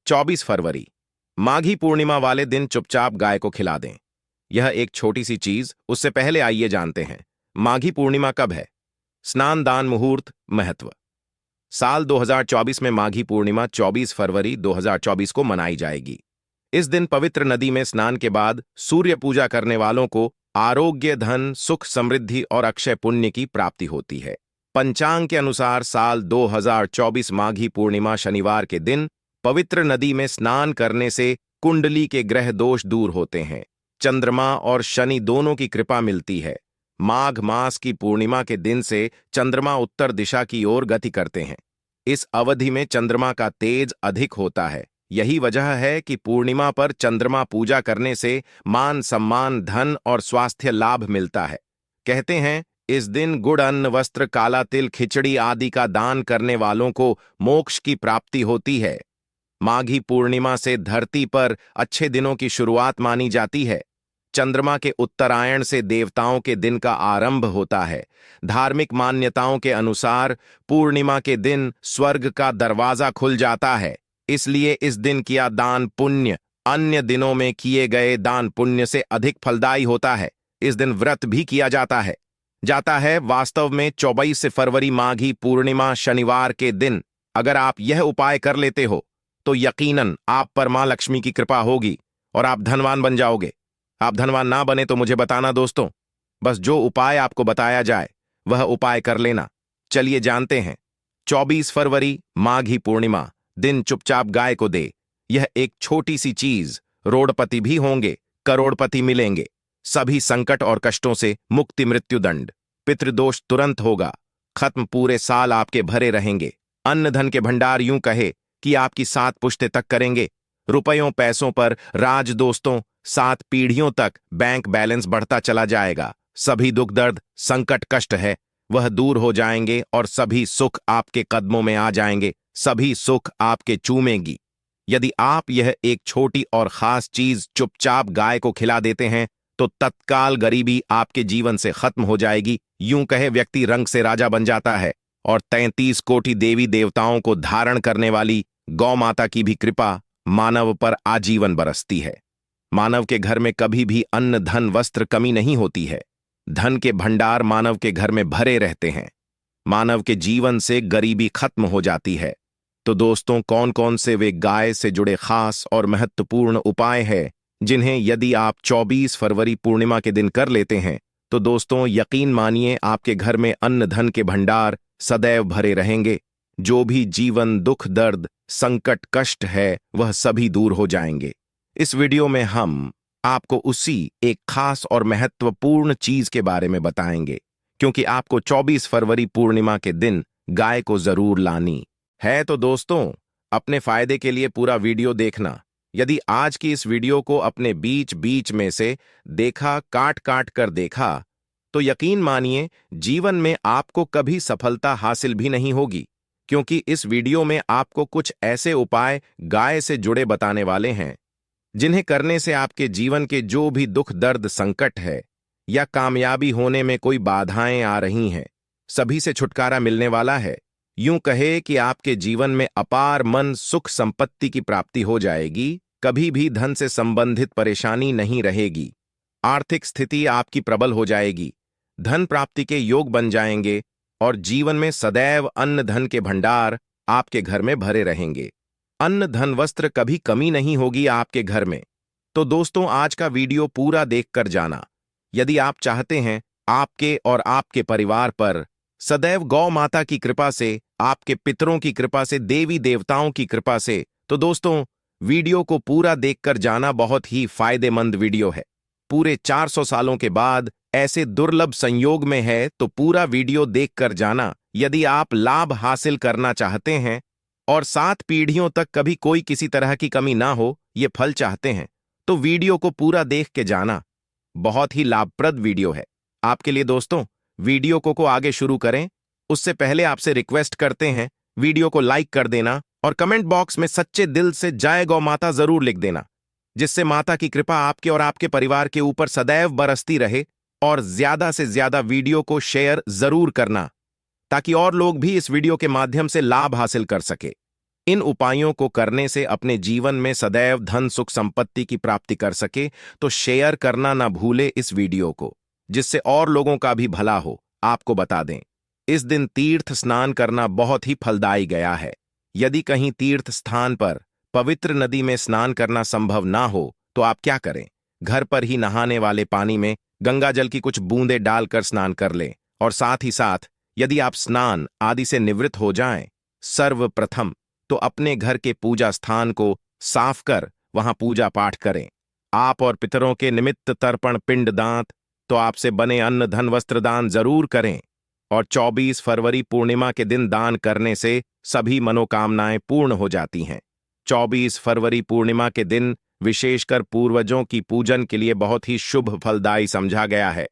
24 फरवरी, माघी पूर्णिमा वाले दिन चुपचाप गाय को खिला दें। यह एक छोटी सी चीज, उससे पहले आइए जानते हैं माघी पूर्णिमा कब है। स्नान दान मुहूर्त महत्व। साल 2024 में माघी पूर्णिमा 24 फरवरी 2024 को मनाई जाएगी। इस दिन पवित्र नदी में स्नान के बाद सूर्य पूजा करने वालों को आरोग्य, धन, सुख, समृद्धि और अक्षय पुण्य की प्राप्ति होती है। पंचांग के अनुसार साल 2024 माघी पूर्णिमा शनिवार के दिन पवित्र नदी में स्नान करने से कुंडली के ग्रह दोष दूर होते हैं। चंद्रमा और शनि दोनों की कृपा मिलती है। माघ मास की पूर्णिमा के दिन से चंद्रमा उत्तर दिशा की ओर गति करते हैं। इस अवधि में चंद्रमा का तेज अधिक होता है। यही वजह है कि पूर्णिमा पर चंद्रमा पूजा करने से मान सम्मान, धन और स्वास्थ्य लाभ मिलता है। कहते हैं इस दिन गुड़, अन्न, वस्त्र, काला तिल, खिचड़ी आदि का दान करने वालों को मोक्ष की प्राप्ति होती है। माघी पूर्णिमा से धरती पर अच्छे दिनों की शुरुआत मानी जाती है। चंद्रमा के उत्तरायण से देवताओं के दिन का आरंभ होता है। धार्मिक मान्यताओं के अनुसार पूर्णिमा के दिन स्वर्ग का दरवाजा खुल जाता है। इसलिए इस दिन किया दान पुण्य अन्य दिनों में किए गए दान पुण्य से अधिक फलदायी होता है। इस दिन व्रत भी किया जाता है। वास्तव में 24 फरवरी माघी पूर्णिमा शनिवार के दिन अगर आप यह उपाय कर लेते हो तो यकीनन आप पर मां लक्ष्मी की कृपा होगी और आप धनवान बन जाओगे। आप धनवान ना बने तो मुझे बताना दोस्तों। बस जो उपाय आपको बताया जाए वह उपाय कर लेना। चलिए जानते हैं। 24 फरवरी माघी पूर्णिमा दिन चुपचाप गाय को दे। यह एक छोटी सी चीज, रोड़पति भी होंगे, करोड़पति मिलेंगे। सभी संकट और कष्टों से मुक्ति, मृत्युदंड, पितृदोष तुरंत होगा खत्म। पूरे साल आपके भरे रहेंगे। अन्न धन के भंडार यूं कहे कि आपकी 7 पुश्ते तक करेंगे। रुपयों पैसों पर राज दोस्तों, 7 पीढ़ियों तक बैंक बैलेंस बढ़ता चला जाएगा। सभी दुख दर्द संकट कष्ट है वह दूर हो जाएंगे और सभी सुख आपके कदमों में आ जाएंगे। सभी सुख आपके चूमेंगी। यदि आप यह एक छोटी और खास चीज चुपचाप गाय को खिला देते हैं तो तत्काल गरीबी आपके जीवन से खत्म हो जाएगी। यूं कहे व्यक्ति रंग से राजा बन जाता है और 33 कोटि देवी देवताओं को धारण करने वाली गौ माता की भी कृपा मानव पर आजीवन बरसती है। मानव के घर में कभी भी अन्न, धन, वस्त्र कमी नहीं होती है। धन के भंडार मानव के घर में भरे रहते हैं। मानव के जीवन से गरीबी खत्म हो जाती है। तो दोस्तों, कौन कौन से वे गाय से जुड़े खास और महत्वपूर्ण उपाय हैं जिन्हें यदि आप 24 फरवरी पूर्णिमा के दिन कर लेते हैं तो दोस्तों यकीन मानिए आपके घर में अन्न धन के भंडार सदैव भरे रहेंगे। जो भी जीवन दुख दर्द संकट कष्ट है वह सभी दूर हो जाएंगे। इस वीडियो में हम आपको उसी एक खास और महत्वपूर्ण चीज के बारे में बताएंगे, क्योंकि आपको 24 फरवरी पूर्णिमा के दिन गाय को जरूर लानी है। तो दोस्तों, अपने फायदे के लिए पूरा वीडियो देखना। यदि आज की इस वीडियो को अपने बीच बीच में से देखा, काट काट कर देखा, तो यकीन मानिए जीवन में आपको कभी सफलता हासिल भी नहीं होगी, क्योंकि इस वीडियो में आपको कुछ ऐसे उपाय गाय से जुड़े बताने वाले हैं जिन्हें करने से आपके जीवन के जो भी दुख दर्द संकट है या कामयाबी होने में कोई बाधाएं आ रही हैं, सभी से छुटकारा मिलने वाला है। यूं कहे कि आपके जीवन में अपार मन, सुख, संपत्ति की प्राप्ति हो जाएगी। कभी भी धन से संबंधित परेशानी नहीं रहेगी। आर्थिक स्थिति आपकी प्रबल हो जाएगी। धन प्राप्ति के योग बन जाएंगे और जीवन में सदैव अन्न धन के भंडार आपके घर में भरे रहेंगे। अन्न धन वस्त्र कभी कमी नहीं होगी आपके घर में। तो दोस्तों, आज का वीडियो पूरा देखकर जाना। यदि आप चाहते हैं आपके और आपके परिवार पर सदैव गौ माता की कृपा से, आपके पितरों की कृपा से, देवी देवताओं की कृपा से, तो दोस्तों वीडियो को पूरा देखकर जाना। बहुत ही फायदेमंद वीडियो है। पूरे 400 सालों के बाद ऐसे दुर्लभ संयोग में है तो पूरा वीडियो देखकर जाना। यदि आप लाभ हासिल करना चाहते हैं और 7 पीढ़ियों तक कभी कोई किसी तरह की कमी ना हो, ये फल चाहते हैं, तो वीडियो को पूरा देख के जाना। बहुत ही लाभप्रद वीडियो है आपके लिए। दोस्तों, वीडियो को आगे शुरू करें उससे पहले आपसे रिक्वेस्ट करते हैं वीडियो को लाइक कर देना और कमेंट बॉक्स में सच्चे दिल से जय गौ माता जरूर लिख देना, जिससे माता की कृपा आपके और आपके परिवार के ऊपर सदैव बरसती रहे। और ज्यादा से ज्यादा वीडियो को शेयर जरूर करना ताकि और लोग भी इस वीडियो के माध्यम से लाभ हासिल कर सके। इन उपायों को करने से अपने जीवन में सदैव धन सुख संपत्ति की प्राप्ति कर सके तो शेयर करना ना भूले इस वीडियो को, जिससे और लोगों का भी भला हो। आपको बता दें, इस दिन तीर्थ स्नान करना बहुत ही फलदायी गया है। यदि कहीं तीर्थ स्थान पर पवित्र नदी में स्नान करना संभव ना हो तो आप क्या करें, घर पर ही नहाने वाले पानी में गंगा जल की कुछ बूंदें डालकर स्नान कर लें। और साथ ही साथ यदि आप स्नान आदि से निवृत्त हो जाएं, सर्वप्रथम तो अपने घर के पूजा स्थान को साफ कर वहां पूजा पाठ करें। आप और पितरों के निमित्त तर्पण पिंड दांत तो आपसे बने अन्न धन वस्त्र दान जरूर करें। और 24 फरवरी पूर्णिमा के दिन दान करने से सभी मनोकामनाएं पूर्ण हो जाती हैं। 24 फरवरी पूर्णिमा के दिन विशेषकर पूर्वजों की पूजन के लिए बहुत ही शुभ फलदायी समझा गया है।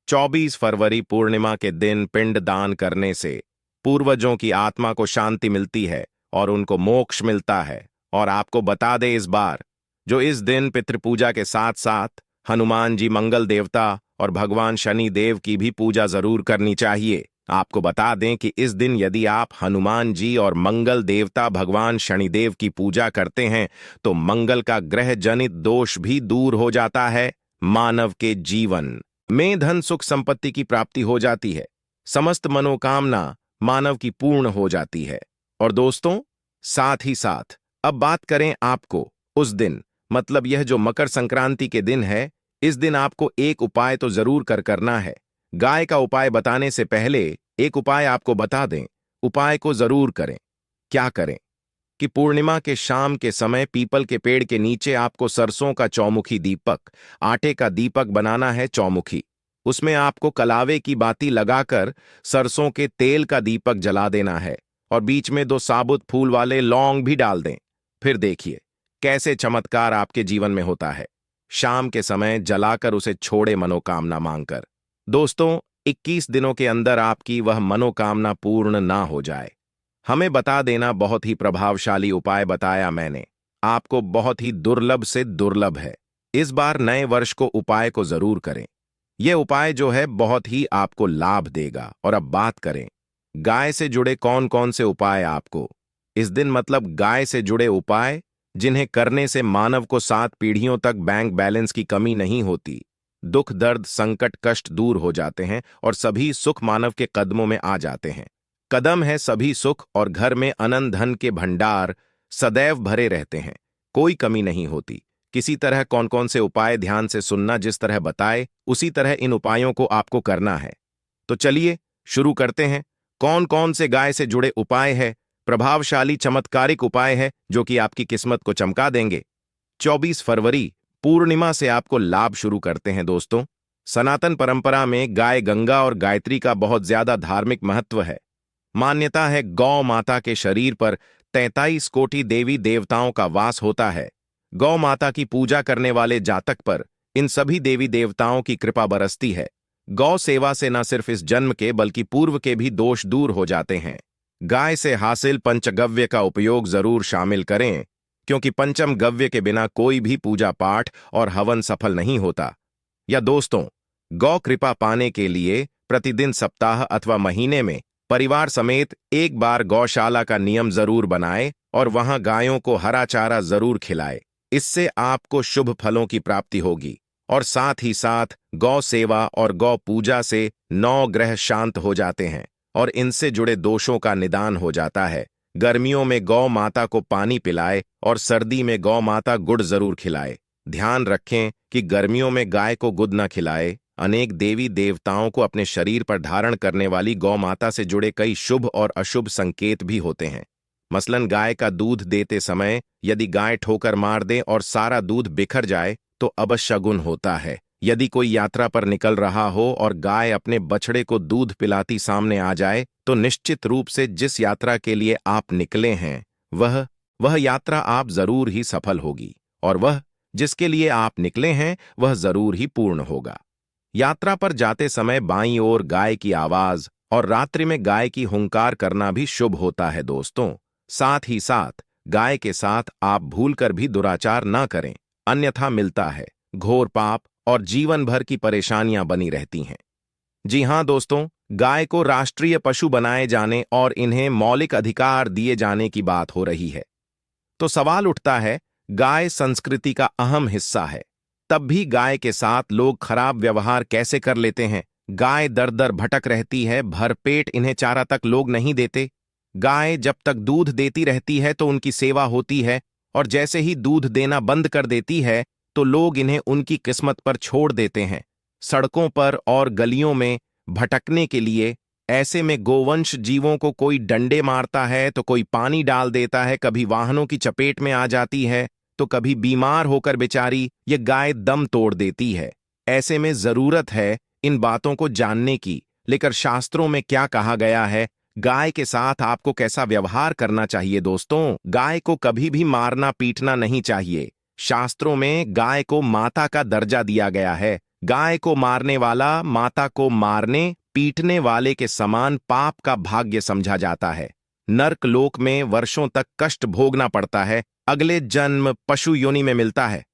24 फरवरी पूर्णिमा के दिन पिंड दान करने से पूर्वजों की आत्मा को शांति मिलती है और उनको मोक्ष मिलता है। और आपको बता दें इस बार, जो इस दिन पितृपूजा के साथ साथ हनुमान जी मंगल देवता और भगवान शनि देव की भी पूजा जरूर करनी चाहिए। आपको बता दें कि इस दिन यदि आप हनुमान जी और मंगल देवता भगवान शनिदेव की पूजा करते हैं तो मंगल का ग्रह जनित दोष भी दूर हो जाता है। मानव के जीवन में धन सुख संपत्ति की प्राप्ति हो जाती है। समस्त मनोकामना मानव की पूर्ण हो जाती है। और दोस्तों, साथ ही साथ अब बात करें आपको उस दिन, मतलब यह जो मकर संक्रांति के दिन है, इस दिन आपको एक उपाय तो जरूर करना है। गाय का उपाय बताने से पहले एक उपाय आपको बता दें, उपाय को जरूर करें। क्या करें कि पूर्णिमा के शाम के समय पीपल के पेड़ के नीचे आपको सरसों का चौमुखी दीपक, आटे का दीपक बनाना है चौमुखी। उसमें आपको कलावे की बाती लगाकर सरसों के तेल का दीपक जला देना है और बीच में 2 साबुत फूल वाले लौंग भी डाल दें। फिर देखिए कैसे चमत्कार आपके जीवन में होता है। शाम के समय जलाकर उसे छोड़े मनोकामना मांगकर। दोस्तों, 21 दिनों के अंदर आपकी वह मनोकामना पूर्ण ना हो जाए। हमें बता देना, बहुत ही प्रभावशाली उपाय बताया मैंने आपको, बहुत ही दुर्लभ से दुर्लभ है। इस बार नए वर्ष को उपाय को जरूर करें। यह उपाय जो है बहुत ही आपको लाभ देगा। और अब बात करें गाय से जुड़े कौन कौन से उपाय आपको इस दिन, मतलब गाय से जुड़े उपाय जिन्हें करने से मानव को 7 पीढ़ियों तक बैंक बैलेंस की कमी नहीं होती, दुख दर्द संकट कष्ट दूर हो जाते हैं और सभी सुख मानव के कदमों में आ जाते हैं। कदम है सभी सुख और घर में अनंत धन के भंडार सदैव भरे रहते हैं, कोई कमी नहीं होती। किसी तरह कौन कौन से उपाय ध्यान से सुनना, जिस तरह बताए उसी तरह इन उपायों को आपको करना है। तो चलिए शुरू करते हैं। कौन कौन से गाय से जुड़े उपाय है, प्रभावशाली चमत्कारिक उपाय है जो कि आपकी किस्मत को चमका देंगे। 24 फरवरी पूर्णिमा से आपको लाभ शुरू करते हैं। दोस्तों, सनातन परंपरा में गाय गंगा और गायत्री का बहुत ज्यादा धार्मिक महत्व है। मान्यता है गौ माता के शरीर पर 33 कोटि देवी देवताओं का वास होता है। गौ माता की पूजा करने वाले जातक पर इन सभी देवी देवताओं की कृपा बरसती है। गौ सेवा से न सिर्फ इस जन्म के बल्कि पूर्व के भी दोष दूर हो जाते हैं। गाय से हासिल पंचगव्य का उपयोग जरूर शामिल करें, क्योंकि पंचम गव्य के बिना कोई भी पूजा पाठ और हवन सफल नहीं होता। या दोस्तों, गौ कृपा पाने के लिए प्रतिदिन सप्ताह अथवा महीने में परिवार समेत एक बार गौशाला का नियम जरूर बनाए और वहां गायों को हरा चारा जरूर खिलाए। इससे आपको शुभ फलों की प्राप्ति होगी। और साथ ही साथ गौ सेवा और गौ पूजा से 9 ग्रह शांत हो जाते हैं और इनसे जुड़े दोषों का निदान हो जाता है। गर्मियों में गौ माता को पानी पिलाए और सर्दी में गौ माता गुड़ जरूर खिलाए। ध्यान रखें कि गर्मियों में गाय को गुड़ न खिलाए। अनेक देवी देवताओं को अपने शरीर पर धारण करने वाली गौ माता से जुड़े कई शुभ और अशुभ संकेत भी होते हैं। मसलन गाय का दूध देते समय यदि गाय ठोकर मार दे और सारा दूध बिखर जाए तो अपशगुन होता है। यदि कोई यात्रा पर निकल रहा हो और गाय अपने बछड़े को दूध पिलाती सामने आ जाए तो निश्चित रूप से जिस यात्रा के लिए आप निकले हैं वह यात्रा आप जरूर ही सफल होगी और वह जिसके लिए आप निकले हैं वह जरूर ही पूर्ण होगा। यात्रा पर जाते समय बाईं ओर गाय की आवाज और रात्रि में गाय की हुंकार करना भी शुभ होता है। दोस्तों, साथ ही साथ गाय के साथ आप भूलकर भी दुराचार ना करें, अन्यथा मिलता है घोर पाप और जीवन भर की परेशानियां बनी रहती हैं। जी हां दोस्तों, गाय को राष्ट्रीय पशु बनाए जाने और इन्हें मौलिक अधिकार दिए जाने की बात हो रही है। तो सवाल उठता है, गाय संस्कृति का अहम हिस्सा है, तब भी गाय के साथ लोग खराब व्यवहार कैसे कर लेते हैं? गाय दर दर भटक रहती है, भरपेट इन्हें चारा तक लोग नहीं देते। गाय जब तक दूध देती रहती है तो उनकी सेवा होती है, और जैसे ही दूध देना बंद कर देती है तो लोग इन्हें उनकी किस्मत पर छोड़ देते हैं, सड़कों पर और गलियों में भटकने के लिए। ऐसे में गोवंश जीवों को कोई डंडे मारता है तो कोई पानी डाल देता है, कभी वाहनों की चपेट में आ जाती है तो कभी बीमार होकर बेचारी ये गाय दम तोड़ देती है। ऐसे में जरूरत है इन बातों को जानने की, लेकर शास्त्रों में क्या कहा गया है, गाय के साथ आपको कैसा व्यवहार करना चाहिए। दोस्तों, गाय को कभी भी मारना पीटना नहीं चाहिए। शास्त्रों में गाय को माता का दर्जा दिया गया है। गाय को मारने वाला माता को मारने पीटने वाले के समान पाप का भाग्य समझा जाता है। नर्क लोक में वर्षों तक कष्ट भोगना पड़ता है, अगले जन्म पशु योनि में मिलता है।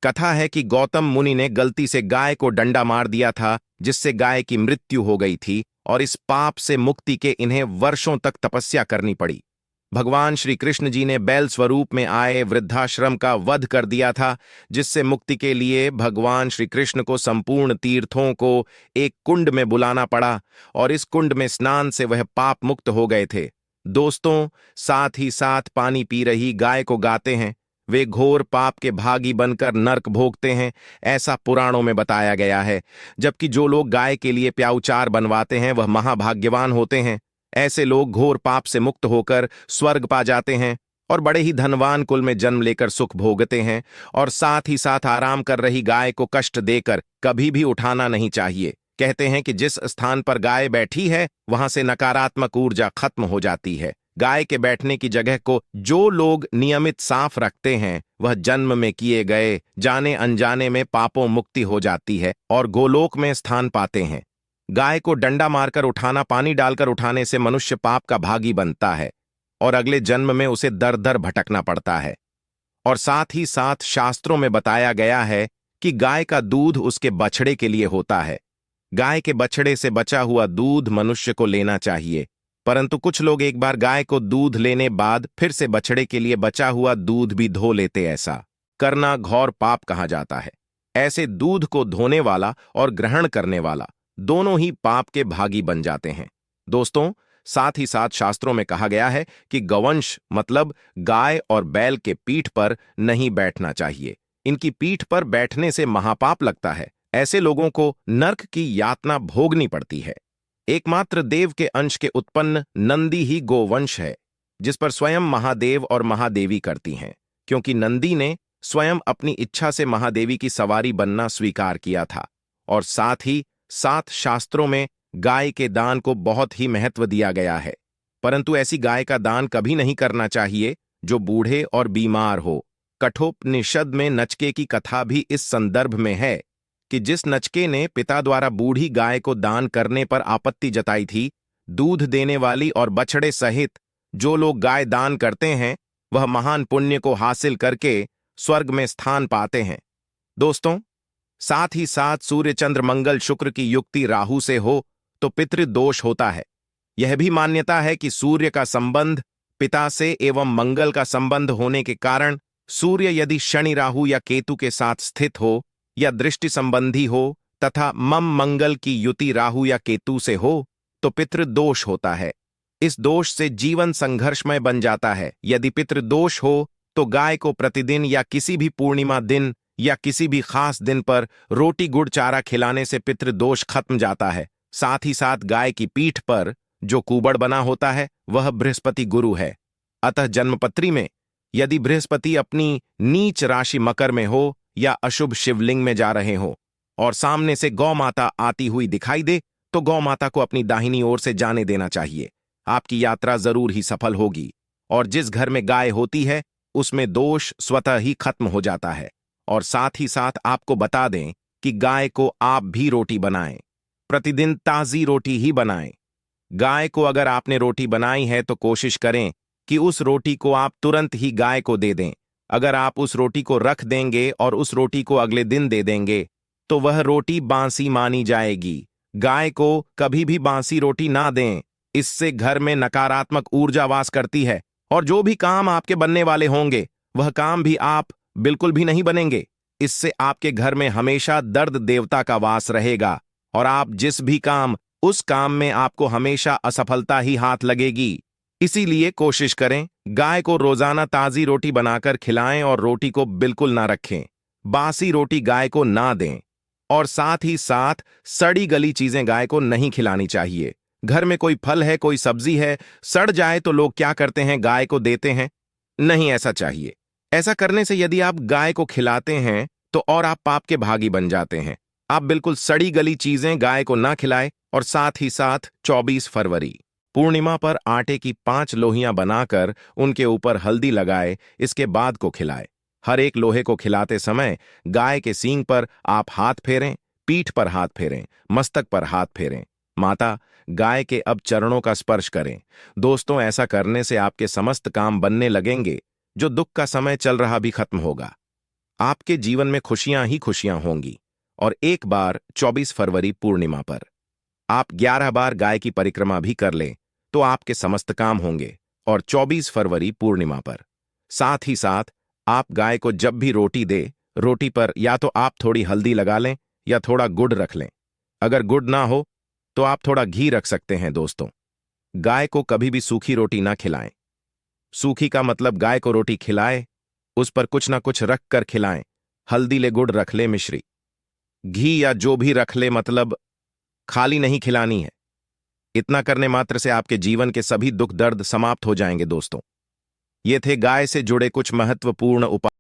कथा है कि गौतम मुनि ने गलती से गाय को डंडा मार दिया था, जिससे गाय की मृत्यु हो गई थी, और इस पाप से मुक्ति के इन्हें वर्षों तक तपस्या करनी पड़ी। भगवान श्री कृष्ण जी ने बैल स्वरूप में आए वृद्धाश्रम का वध कर दिया था, जिससे मुक्ति के लिए भगवान श्री कृष्ण को संपूर्ण तीर्थों को एक कुंड में बुलाना पड़ा, और इस कुंड में स्नान से वह पाप मुक्त हो गए थे। दोस्तों, साथ ही साथ पानी पी रही गाय को गाते हैं, वे घोर पाप के भागी बनकर नर्क भोगते हैं, ऐसा पुराणों में बताया गया है। जबकि जो लोग गाय के लिए प्याऊचार बनवाते हैं वह महाभाग्यवान होते हैं। ऐसे लोग घोर पाप से मुक्त होकर स्वर्ग पा जाते हैं और बड़े ही धनवान कुल में जन्म लेकर सुख भोगते हैं। और साथ ही साथ आराम कर रही गाय को कष्ट देकर कभी भी उठाना नहीं चाहिए। कहते हैं कि जिस स्थान पर गाय बैठी है वहां से नकारात्मक ऊर्जा खत्म हो जाती है। गाय के बैठने की जगह को जो लोग नियमित साफ रखते हैं वह जन्म में किए गए जाने अनजाने में पापों मुक्ति हो जाती है और गोलोक में स्थान पाते हैं। गाय को डंडा मारकर उठाना, पानी डालकर उठाने से मनुष्य पाप का भागी बनता है और अगले जन्म में उसे दर दर भटकना पड़ता है। और साथ ही साथ शास्त्रों में बताया गया है कि गाय का दूध उसके बछड़े के लिए होता है। गाय के बछड़े से बचा हुआ दूध मनुष्य को लेना चाहिए, परंतु कुछ लोग एक बार गाय को दूध लेने बाद फिर से बछड़े के लिए बचा हुआ दूध भी धो लेते। ऐसा करना घोर पाप कहा जाता है। ऐसे दूध को धोने वाला और ग्रहण करने वाला दोनों ही पाप के भागी बन जाते हैं। दोस्तों, साथ ही साथ शास्त्रों में कहा गया है कि गौवंश मतलब गाय और बैल के पीठ पर नहीं बैठना चाहिए। इनकी पीठ पर बैठने से महापाप लगता है। ऐसे लोगों को नर्क की यातना भोगनी पड़ती है। एकमात्र देव के अंश के उत्पन्न नंदी ही गोवंश है, जिस पर स्वयं महादेव और महादेवी करती हैं, क्योंकि नंदी ने स्वयं अपनी इच्छा से महादेवी की सवारी बनना स्वीकार किया था। और साथ ही साथ शास्त्रों में गाय के दान को बहुत ही महत्व दिया गया है, परंतु ऐसी गाय का दान कभी नहीं करना चाहिए जो बूढ़े और बीमार हो। कठोपनिषद में नचके की कथा भी इस संदर्भ में है कि जिस नचके ने पिता द्वारा बूढ़ी गाय को दान करने पर आपत्ति जताई थी, दूध देने वाली और बछड़े सहित जो लोग गाय दान करते हैं वह महान पुण्य को हासिल करके स्वर्ग में स्थान पाते हैं। दोस्तों, साथ ही साथ सूर्य चंद्र मंगल शुक्र की युक्ति राहु से हो तो पितृदोष होता है। यह भी मान्यता है कि सूर्य का संबंध पिता से एवं मंगल का संबंध होने के कारण सूर्य यदि शनि राहु या केतु के साथ स्थित हो या दृष्टि संबंधी हो तथा मम मंगल की युति राहु या केतु से हो तो पितृदोष होता है। इस दोष से जीवन संघर्षमय बन जाता है। यदि पितृदोष हो तो गाय को प्रतिदिन या किसी भी पूर्णिमा दिन या किसी भी खास दिन पर रोटी गुड़ चारा खिलाने से पितृदोष खत्म जाता है। साथ ही साथ गाय की पीठ पर जो कुबड़ बना होता है वह बृहस्पति गुरु है। अतः जन्मपत्री में यदि बृहस्पति अपनी नीच राशि मकर में हो या अशुभ शिवलिंग में जा रहे हो और सामने से गौ माता आती हुई दिखाई दे तो गौ माता को अपनी दाहिनी ओर से जाने देना चाहिए। आपकी यात्रा जरूर ही सफल होगी। और जिस घर में गाय होती है उसमें दोष स्वतः ही खत्म हो जाता है। और साथ ही साथ आपको बता दें कि गाय को आप भी रोटी बनाएं, प्रतिदिन ताजी रोटी ही बनाएं। गाय को अगर आपने रोटी बनाई है तो कोशिश करें कि उस रोटी को आप तुरंत ही गाय को दे दें। अगर आप उस रोटी को रख देंगे और उस रोटी को अगले दिन दे देंगे तो वह रोटी बासी मानी जाएगी। गाय को कभी भी बासी रोटी ना दें। इससे घर में नकारात्मक ऊर्जा वास करती है और जो भी काम आपके बनने वाले होंगे वह काम भी आप बिल्कुल भी नहीं बनेंगे। इससे आपके घर में हमेशा दर्द देवता का वास रहेगा और आप जिस भी काम उस काम में आपको हमेशा असफलता ही हाथ लगेगी। इसीलिए कोशिश करें गाय को रोजाना ताजी रोटी बनाकर खिलाएं और रोटी को बिल्कुल ना रखें। बासी रोटी गाय को ना दें और साथ ही साथ सड़ी गली चीजें गाय को नहीं खिलानी चाहिए। घर में कोई फल है, कोई सब्जी है, सड़ जाए तो लोग क्या करते हैं, गाय को देते हैं। नहीं ऐसा चाहिए। ऐसा करने से यदि आप गाय को खिलाते हैं तो और आप पाप के भागी बन जाते हैं। आप बिल्कुल सड़ी गली चीजें गाय को ना खिलाएं और साथ ही साथ 24 फरवरी पूर्णिमा पर आटे की 5 लोहियां बनाकर उनके ऊपर हल्दी लगाए, इसके बाद को खिलाए। हर एक लोहे को खिलाते समय गाय के सींग पर आप हाथ फेरें, पीठ पर हाथ फेरें, मस्तक पर हाथ फेरें। माता गाय के अब चरणों का स्पर्श करें। दोस्तों, ऐसा करने से आपके समस्त काम बनने लगेंगे। जो दुख का समय चल रहा भी खत्म होगा। आपके जीवन में खुशियां ही खुशियां होंगी। और एक बार 24 फरवरी पूर्णिमा पर आप 11 बार गाय की परिक्रमा भी कर लें तो आपके समस्त काम होंगे। और 24 फरवरी पूर्णिमा पर साथ ही साथ आप गाय को जब भी रोटी दे, रोटी पर या तो आप थोड़ी हल्दी लगा लें या थोड़ा गुड़ रख लें। अगर गुड़ ना हो तो आप थोड़ा घी रख सकते हैं। दोस्तों, गाय को कभी भी सूखी रोटी ना खिलाएं। सूखी का मतलब गाय को रोटी खिलाए, उस पर कुछ ना कुछ रख कर खिलाएं। हल्दी ले, गुड़ रख ले, मिश्री, घी या जो भी रख ले, मतलब खाली नहीं खिलानी है। इतना करने मात्र से आपके जीवन के सभी दुख दर्द समाप्त हो जाएंगे। दोस्तों, ये थे गाय से जुड़े कुछ महत्वपूर्ण उपाय।